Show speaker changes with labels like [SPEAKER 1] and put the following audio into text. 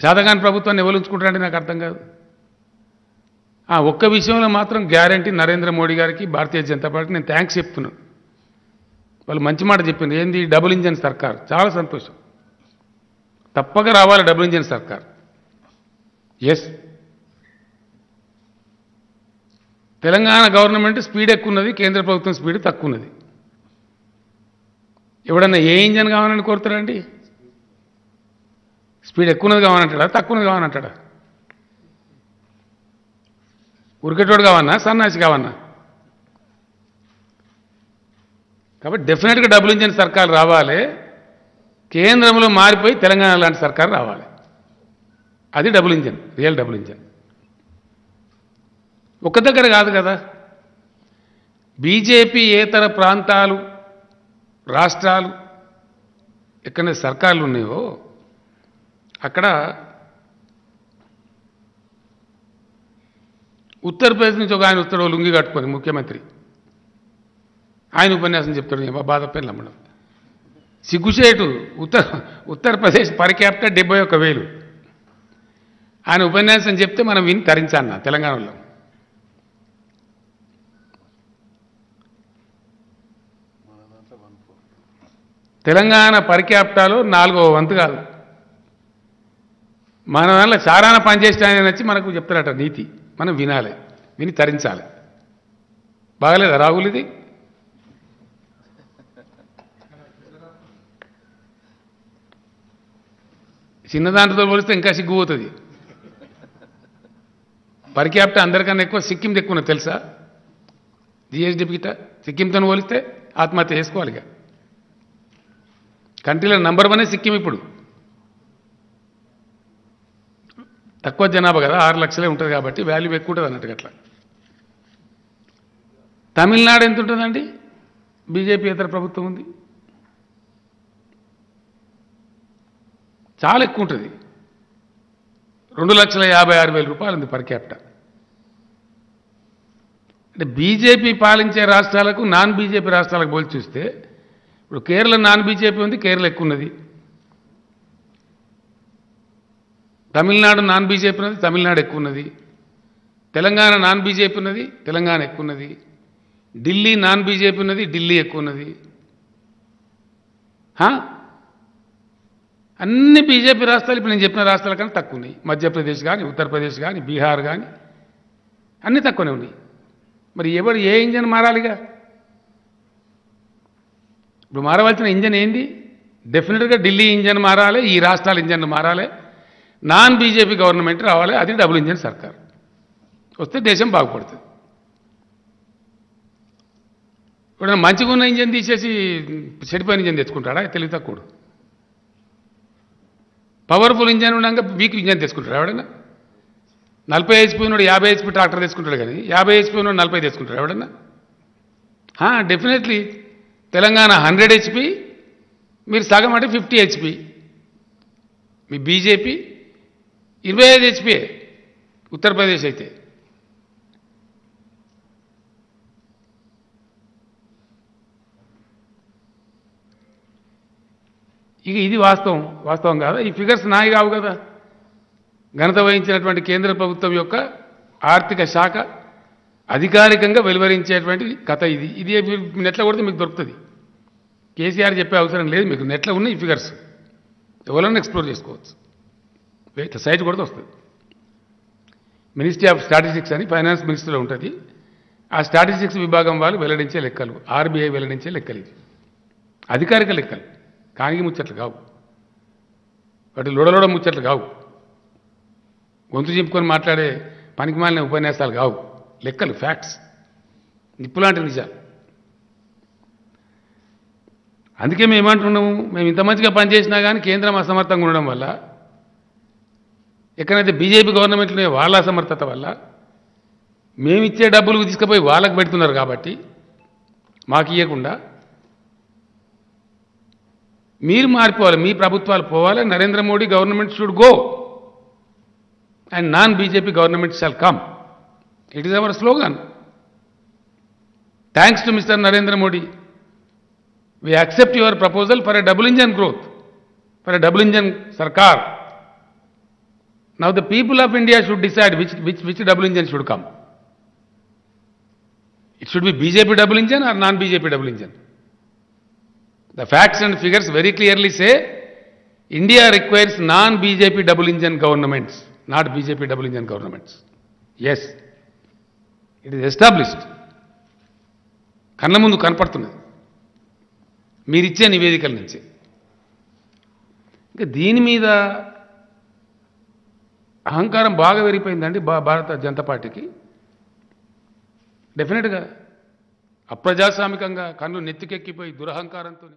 [SPEAKER 1] శాతకాని ప్రభుత్వాన్ని ఎవరు ఉంచుకుంటారంటే నాకు అర్థం కాదు. ఒక్క విషయంలో మాత్రం గ్యారంటీ నరేంద్ర మోడీ గారికి భారతీయ జనతా పార్టీ నేను థ్యాంక్స్ చెప్తున్నాను. వాళ్ళు మంచి మాట చెప్పింది. ఏంది డబుల్ ఇంజన్ సర్కార్, చాలా సంతోషం. తప్పక రావాలి డబుల్ ఇంజన్ సర్కార్. ఎస్, తెలంగాణ గవర్నమెంట్ స్పీడ్ ఎక్కువ ఉన్నది, కేంద్ర ప్రభుత్వం స్పీడ్ తక్కువ ఉన్నది. ఎవడన్నా ఏ ఇంజన్ కావాలని కోరుతారండి? స్పీడ్ ఎక్కువ ఉన్నది కావాలంటాడా, తక్కువ ఉన్నది కావాలంటాడా? ఉరికెటోడు కావన్నా, సన్నాసి కావన్నా? కాబట్టి డెఫినెట్గా డబుల్ ఇంజన్ సర్కార్ రావాలి. కేంద్రంలో మారిపోయి తెలంగాణ లాంటి సర్కార్ రావాలి. అది double engine, real double engine. ఒక్క దగ్గర కాదు కదా, బీజేపీ ఏతర ప్రాంతాలు, రాష్ట్రాలు ఎక్కడైనా సర్కార్లు ఉన్నాయో అక్కడ ఉత్తరప్రదేశ్ నుంచి ఒక ఆయన వస్తాడు, లుంగి కట్టుకొని, ముఖ్యమంత్రి. ఆయన ఉపన్యాసం చెప్తాడు, బాధ పేర్లు అమ్మడం సిగ్గుచేటు. Uttar Pradesh per capital 71,000. ఆయన ఉపన్యాసం చెప్తే మనం విని తరించాలన్న తెలంగాణలో. తెలంగాణ పర్ క్యాపిటల్ 4వ వంతు కాదు. మన దాంట్లో చారాన పనిచేసిన ఆయన వచ్చి మనకు చెప్తారట నీతి, మనం వినాలి, విని తరించాలి. బాగలేదా రాహుల్ ఇది? చిన్నదాంట్లో పోలిస్తే ఇంకా సిగ్గుపోతుంది. పర్ క్యాపిటల్ అందరికన్నా ఎక్కువ సిక్కింది ఎక్కువ ఉన్నది తెలుసా? జిఎస్డి గిట సిక్కింతో పోలిస్తే ఆత్మహత్య చేసుకోవాలి. ఇక కంట్రీలో నంబర్ 1 సిక్కిం. ఇప్పుడు తక్కువ జనాభా కదా, 6 లక్షలే ఉంటుంది కాబట్టి వాల్యూ ఎక్కువ ఉంటుంది అన్నట్టుగా. అట్లా తమిళనాడు ఎంత ఉంటుందండి? బీజేపీ ఇతర ప్రభుత్వం ఉంది, చాలా ఎక్కువ ఉంటుంది. 2,56,000 రూపాయలు ఉంది పర్ క్యాపిటల్. అంటే బీజేపీ పాలించే రాష్ట్రాలకు నాన్ బీజేపీ రాష్ట్రాలకు పోల్చి చూస్తే ఇప్పుడు కేరళ నాన్ బీజేపీ ఉంది, కేరళ ఎక్కువ ఉన్నది. తమిళనాడు నాన్ బీజేపీ ఉన్నది, తమిళనాడు ఎక్కువ ఉన్నది. తెలంగాణ నాన్ బీజేపీ ఉన్నది, తెలంగాణ ఎక్కువ ఉన్నది. ఢిల్లీ నాన్ బీజేపీ ఉన్నది, ఢిల్లీ ఎక్కువ ఉన్నది. అన్ని బీజేపీ రాష్ట్రాలు ఇప్పుడు నేను చెప్పిన రాష్ట్రాల కన్నా తక్కువ ఉన్నాయి. మధ్యప్రదేశ్ కానీ, ఉత్తరప్రదేశ్ కానీ, బీహార్ కానీ అన్నీ తక్కువనే ఉన్నాయి. మరి ఎవరు ఏ ఇంజన్ మారాలిగా? ఇప్పుడు మారవలసిన ఇంజన్ ఏంది? డెఫినెట్గా ఢిల్లీ ఇంజన్ మారాలి, ఈ రాష్ట్రాల ఇంజన్ మారాలి, నాన్ బీజేపీ గవర్నమెంట్ రావాలి. అది డబుల్ ఇంజన్ సర్కార్ వస్తే దేశం బాగుపడుతుంది. ఇప్పుడు మంచిగా ఉన్న ఇంజన్ తీసేసి చెడిపోయిన ఇంజన్ తెచ్చుకుంటాడా? తెలివి తక్కువ. పవర్ఫుల్ ఇంజన్ ఉండగా వీక్ ఇంజన్ తెచ్చుకుంటాడు ఎవడన్నా? 40 HP ఉన్నాడు 50 HP ట్రాక్టర్ తెచ్చుకుంటాడు, కానీ 50 HP ఉన్నాడు 40 తెచ్చుకుంటాడు ఎవడన్నా? డెఫినెట్లీ తెలంగాణ 100 HP, మీరు సగం అంటే 50 HP. మీ బీజేపీ 25 HP, ఉత్తరప్రదేశ్ అయితే. ఇక ఇది వాస్తవం కాదా? ఈ ఫిగర్స్ నాయి కావు కదా. ఘనత వహించినటువంటి కేంద్ర ప్రభుత్వం యొక్క ఆర్థిక శాఖ అధికారికంగా వెలువరించేటువంటి కథ ఇది. ఇది నెట్లో కొడితే మీకు దొరుకుతుంది. కేసీఆర్ చెప్పే అవసరం లేదు మీకు. నెట్లో ఉన్న ఈ ఫిగర్స్ ఎవరైనా ఎక్స్ప్లోర్ చేసుకోవచ్చు. ఇట్లా సైట్ కొడితే వస్తుంది. మినిస్ట్రీ ఆఫ్ స్టాటిస్టిక్స్ అని ఫైనాన్స్ మినిస్ట్రీలో ఉంటుంది. ఆ స్టాటిస్టిక్స్ విభాగం వాళ్ళు వెల్లడించే లెక్కలు, ఆర్బీఐ వెల్లడించే లెక్కలు. ఇది అధికారిక లెక్కలు, కాంగి ముచ్చట్లు కావు, వాటి లోడలోడ ముచ్చట్లు కావు, గొంతు చింపుకొని మాట్లాడే పనికిమాలిన ఉపన్యాసాలు కావు. లెక్కలు, ఫ్యాక్ట్స్, నిప్పులాంటి నిజాలు. అందుకే మేము ఏమంటున్నాము, మేము ఇంత మంచిగా పనిచేసినా కానీ కేంద్రం అసమర్థంగా ఉండడం వల్ల, ఎక్కడైతే బీజేపీ గవర్నమెంట్లోనే వాళ్ళ అసమర్థత వల్ల మేమిచ్చే డబ్బులు తీసుకుపోయి వాళ్ళకు పెడుతున్నారు. కాబట్టి మాకు ఇవ్వకుండా మీరు మారిపోవాలి, మీ ప్రభుత్వాలు పోవాలి. Narendra Modi government should go and non-BJP government shall come. It is our slogan. Thanks to Mr. Narendra Modi, we accept your proposal for a double engine growth, for a double engine sarkar. Now the people of India should decide which double engine should come. It should be BJP double engine or non-BJP double engine. The facts and figures very clearly say India requires non-BJP double engine governments, not BJP double engine governments. Yes, it is established. కళ్ళ ముందు కనపడుతున్నది మీరిచ్చే నివేదికల నుంచి. ఇంకా దీని మీద అహంకారం బాగా పెరిగిపోయిందండి భారత జనతా పార్టీకి. డెఫినెట్గా అప్రజాస్వామికంగా కన్ను నెత్తికెక్కిపోయి దురహంకారంతో